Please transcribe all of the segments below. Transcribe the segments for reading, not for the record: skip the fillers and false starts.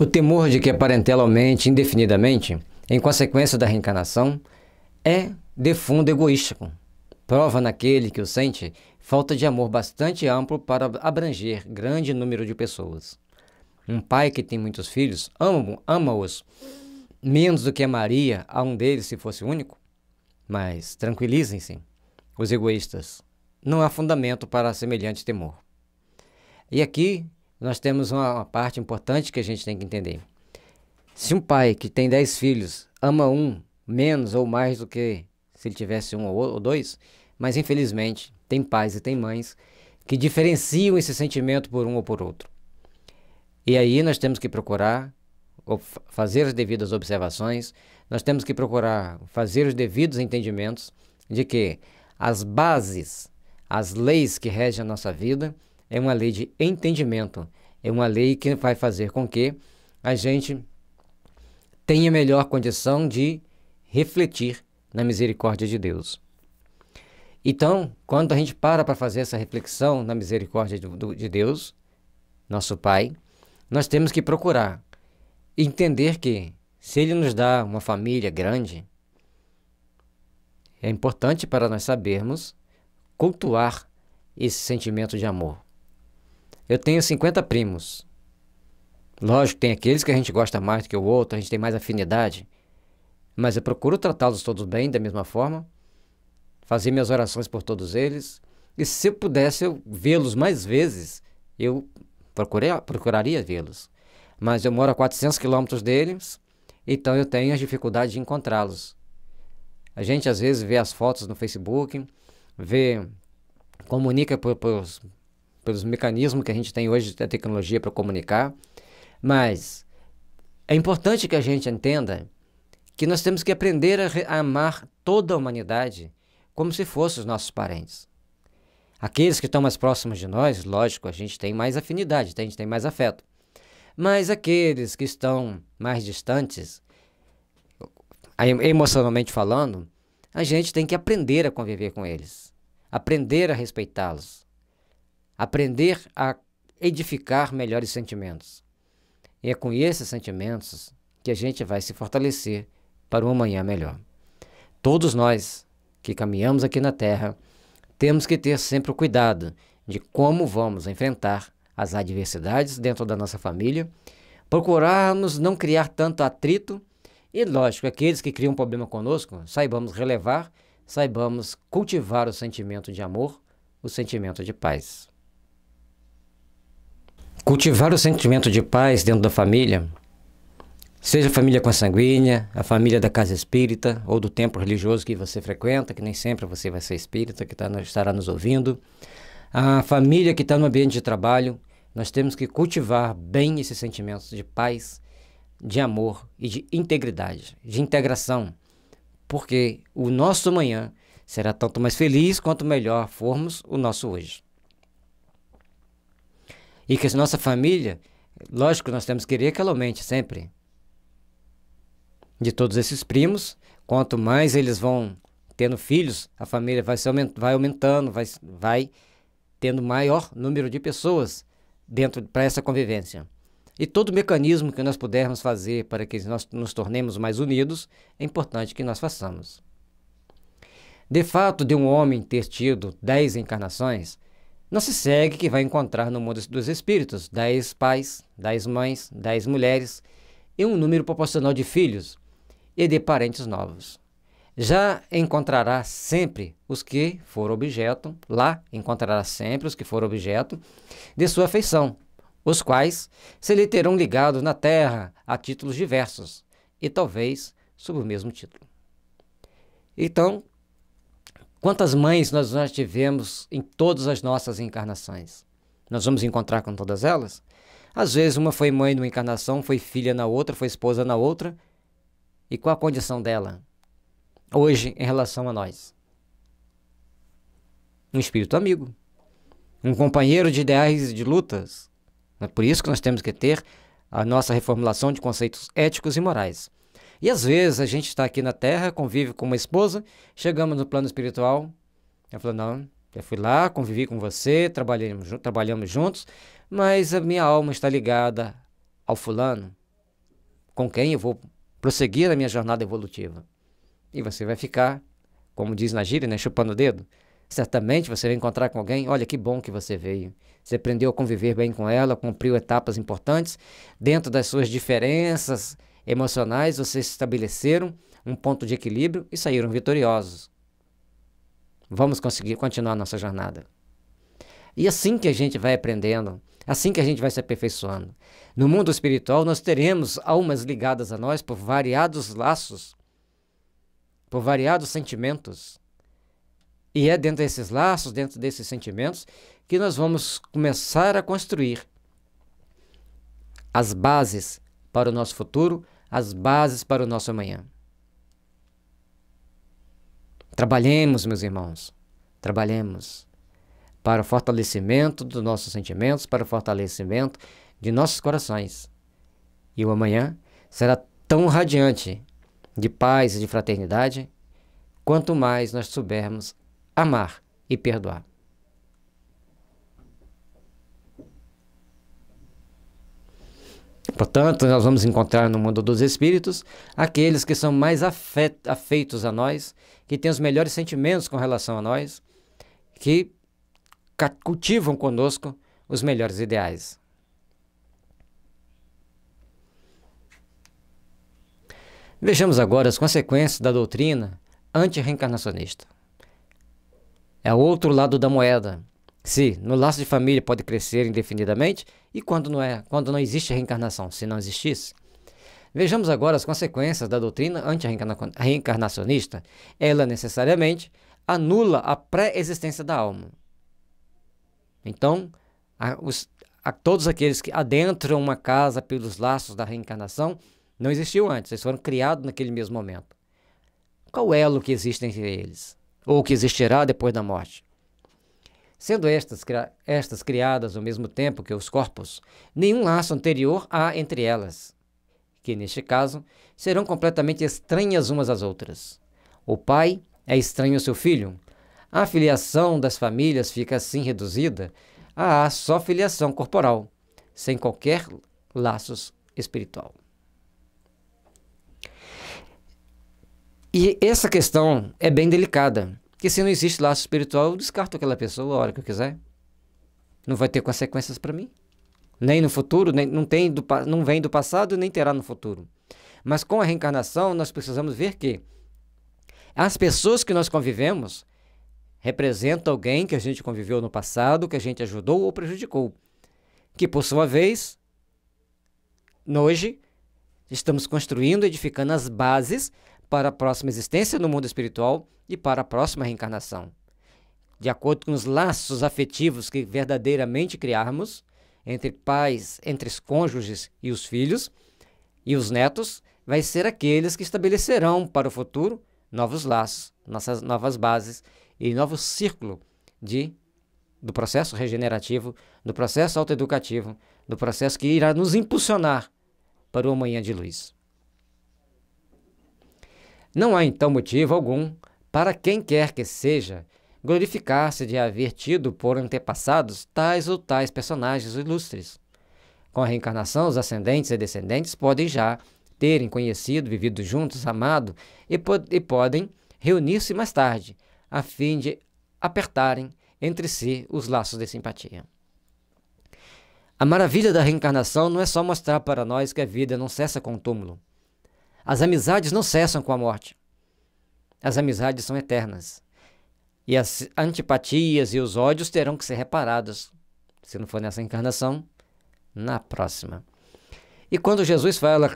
O temor de que a parentela aumente indefinidamente, em consequência da reencarnação, é, de fundo, egoístico. Prova naquele que o sente falta de amor bastante amplo para abranger grande número de pessoas. Um pai que tem muitos filhos ama-os menos do que amaria a um deles se fosse único? Mas tranquilizem-se, os egoístas. Não há fundamento para semelhante temor. E aqui nós temos uma parte importante que a gente tem que entender. Se um pai que tem 10 filhos ama um menos ou mais do que se ele tivesse um ou dois, mas infelizmente tem pais e tem mães que diferenciam esse sentimento por um ou por outro. E aí nós temos que procurar fazer as devidas observações, nós temos que procurar fazer os devidos entendimentos de que as bases, as leis que regem a nossa vida, é uma lei de entendimento, é uma lei que vai fazer com que a gente tenha melhor condição de refletir na misericórdia de Deus. Então, quando a gente para fazer essa reflexão na misericórdia de Deus, nosso Pai, nós temos que procurar entender que, se Ele nos dá uma família grande, é importante para nós sabermos cultuar esse sentimento de amor. Eu tenho 50 primos. Lógico, tem aqueles que a gente gosta mais do que o outro, a gente tem mais afinidade, mas eu procuro tratá-los todos bem, da mesma forma, fazer minhas orações por todos eles, e se eu pudesse vê-los mais vezes, eu procuraria vê-los. Mas eu moro a 400 quilômetros deles, então eu tenho as dificuldades de encontrá-los. A gente às vezes vê as fotos no Facebook, comunica pelos mecanismos que a gente tem hoje da tecnologia para comunicar, mas é importante que a gente entenda que nós temos que aprender a amar toda a humanidade como se fossem os nossos parentes. Aqueles que estão mais próximos de nós, lógico, a gente tem mais afinidade, a gente tem mais afeto. Mas aqueles que estão mais distantes, emocionalmente falando, a gente tem que aprender a conviver com eles, aprender a respeitá-los, aprender a edificar melhores sentimentos. E é com esses sentimentos que a gente vai se fortalecer para um amanhã melhor. Todos nós que caminhamos aqui na Terra temos que ter sempre o cuidado de como vamos enfrentar as adversidades dentro da nossa família, procurarmos não criar tanto atrito e, lógico, aqueles que criam problema conosco, saibamos relevar, saibamos cultivar o sentimento de amor, o sentimento de paz. Cultivar o sentimento de paz dentro da família, seja a família consanguínea, a família da casa espírita ou do templo religioso que você frequenta, que nem sempre você vai ser espírita, que estará nos ouvindo, a família que está no ambiente de trabalho, nós temos que cultivar bem esses sentimentos de paz, de amor e de integridade, de integração, porque o nosso amanhã será tanto mais feliz quanto melhor formos o nosso hoje. E que a nossa família, lógico, nós temos que querer que ela aumente sempre. De todos esses primos, quanto mais eles vão tendo filhos, a família vai aumentando, vai tendo maior número de pessoas dentro para essa convivência. E todo mecanismo que nós pudermos fazer para que nós nos tornemos mais unidos, é importante que nós façamos. De fato, de um homem ter tido 10 encarnações, não se segue que vai encontrar no mundo dos espíritos 10 pais, 10 mães, 10 mulheres e um número proporcional de filhos e de parentes novos. Já encontrará sempre os que foram objeto, lá encontrará sempre os que foram objeto de sua afeição, os quais se lhe terão ligado na terra a títulos diversos e talvez sob o mesmo título. Então, quantas mães nós já tivemos em todas as nossas encarnações? Nós vamos encontrar com todas elas? Às vezes uma foi mãe numa encarnação, foi filha na outra, foi esposa na outra. E qual a condição dela hoje em relação a nós? Um espírito amigo, um companheiro de ideais e de lutas. É por isso que nós temos que ter a nossa reformulação de conceitos éticos e morais. E às vezes a gente está aqui na Terra, convive com uma esposa, chegamos no plano espiritual, ela fala, não, eu fui lá, convivi com você, trabalhamos juntos, mas a minha alma está ligada ao fulano, com quem eu vou prosseguir a minha jornada evolutiva. E você vai ficar, como diz na gíria, né, chupando o dedo. Certamente você vai encontrar com alguém, olha que bom que você veio. Você aprendeu a conviver bem com ela, cumpriu etapas importantes. Dentro das suas diferenças emocionais, vocês estabeleceram um ponto de equilíbrio e saíram vitoriosos. Vamos conseguir continuar a nossa jornada. E assim que a gente vai aprendendo, assim que a gente vai se aperfeiçoando. No mundo espiritual, nós teremos almas ligadas a nós por variados laços, por variados sentimentos. E é dentro desses laços, dentro desses sentimentos, que nós vamos começar a construir as bases para o nosso futuro, as bases para o nosso amanhã. Trabalhemos, meus irmãos, trabalhemos para o fortalecimento dos nossos sentimentos, para o fortalecimento de nossos corações. E o amanhã será tão radiante de paz e de fraternidade, quanto mais nós soubermos amar e perdoar. Portanto, nós vamos encontrar no mundo dos espíritos aqueles que são mais afeitos a nós, que têm os melhores sentimentos com relação a nós, que cultivam conosco os melhores ideais. Vejamos agora as consequências da doutrina antirreencarnacionista. É o outro lado da moeda. Se no laço de família pode crescer indefinidamente, e quando não existe reencarnação, se não existisse. Vejamos agora as consequências da doutrina antirreencarnacionista. Ela necessariamente anula a pré-existência da alma. Então, a todos aqueles que adentram uma casa pelos laços da reencarnação, não existiu antes, eles foram criados naquele mesmo momento. Qual elo que existe entre eles? Ou que existirá depois da morte? Sendo estas criadas ao mesmo tempo que os corpos, nenhum laço anterior há entre elas, que neste caso serão completamente estranhas umas às outras. O pai é estranho ao seu filho. A filiação das famílias fica assim reduzida a só filiação corporal, sem qualquer laços espiritual. E essa questão é bem delicada, porque se não existe laço espiritual, eu descarto aquela pessoa a hora que eu quiser. Não vai ter consequências para mim. Nem no futuro, não vem do passado, nem terá no futuro. Mas com a reencarnação, nós precisamos ver que as pessoas que nós convivemos representam alguém que a gente conviveu no passado, que a gente ajudou ou prejudicou. Que, por sua vez, hoje, estamos construindo, edificando as bases para a próxima existência no mundo espiritual e para a próxima reencarnação. De acordo com os laços afetivos que verdadeiramente criarmos entre pais, entre os cônjuges e os filhos e os netos, vai ser aqueles que estabelecerão para o futuro novos laços, nossas novas bases e novo círculo do processo regenerativo, do processo autoeducativo, do processo que irá nos impulsionar para o amanhã de luz. Não há, então, motivo algum para quem quer que seja glorificar-se de haver tido por antepassados tais ou tais personagens ilustres. Com a reencarnação, os ascendentes e descendentes podem já terem conhecido, vivido juntos, amado, e podem reunir-se mais tarde, a fim de apertarem entre si os laços de simpatia. A maravilha da reencarnação não é só mostrar para nós que a vida não cessa com o túmulo. As amizades não cessam com a morte. As amizades são eternas. E as antipatias e os ódios terão que ser reparados. Se não for nessa encarnação, na próxima. E quando Jesus fala,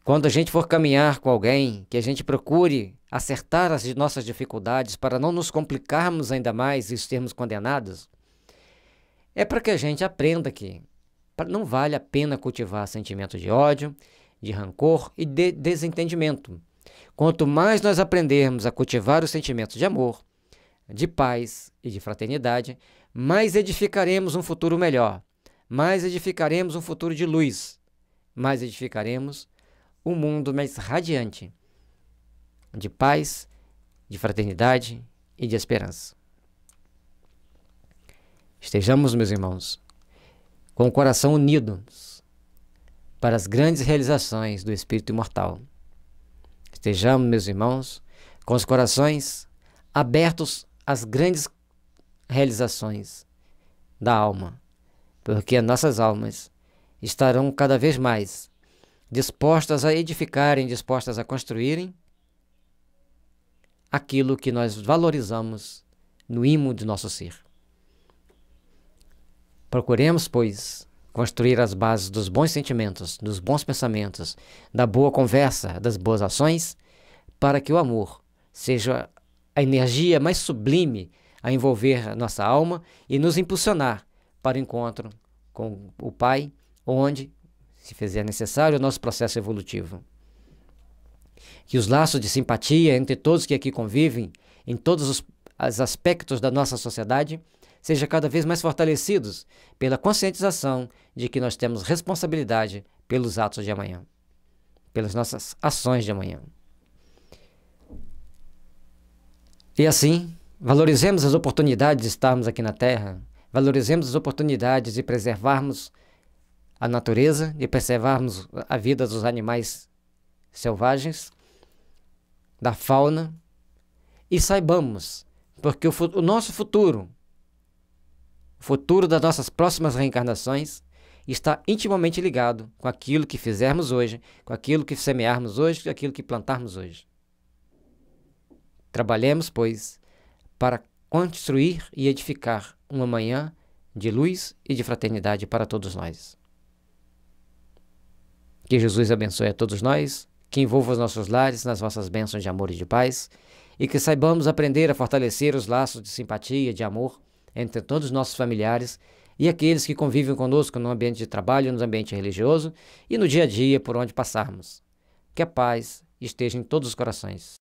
quando a gente for caminhar com alguém, que a gente procure acertar as nossas dificuldades para não nos complicarmos ainda mais e sermos condenados, é para que a gente aprenda que não vale a pena cultivar sentimento de ódio, de rancor e de desentendimento. Quanto mais nós aprendermos a cultivar os sentimentos de amor, de paz e de fraternidade, mais edificaremos um futuro melhor, mais edificaremos um futuro de luz, mais edificaremos um mundo mais radiante, de paz, de fraternidade e de esperança. Estejamos, meus irmãos, com o coração unido para as grandes realizações do espírito imortal. Estejamos, meus irmãos, com os corações abertos às grandes realizações da alma, porque as nossas almas estarão cada vez mais dispostas a edificarem, dispostas a construírem aquilo que nós valorizamos no ímã de nosso ser. Procuremos, pois, construir as bases dos bons sentimentos, dos bons pensamentos, da boa conversa, das boas ações, para que o amor seja a energia mais sublime a envolver a nossa alma e nos impulsionar para o encontro com o Pai, onde, se fizer necessário, o nosso processo evolutivo. Que os laços de simpatia entre todos que aqui convivem, em todos os aspectos da nossa sociedade, sejam cada vez mais fortalecidos pela conscientização de que nós temos responsabilidade pelos atos de amanhã, pelas nossas ações de amanhã. E assim, valorizemos as oportunidades de estarmos aqui na Terra, valorizemos as oportunidades de preservarmos a natureza, de preservarmos a vida dos animais selvagens, da fauna, e saibamos, porque o nosso futuro, o futuro das nossas próximas reencarnações, está intimamente ligado com aquilo que fizermos hoje, com aquilo que semearmos hoje, com aquilo que plantarmos hoje. Trabalhemos, pois, para construir e edificar uma manhã de luz e de fraternidade para todos nós. Que Jesus abençoe a todos nós, que envolva os nossos lares nas vossas bênçãos de amor e de paz, e que saibamos aprender a fortalecer os laços de simpatia e de amor entre todos os nossos familiares e aqueles que convivem conosco no ambiente de trabalho, no ambiente religioso e no dia a dia por onde passarmos. Que a paz esteja em todos os corações.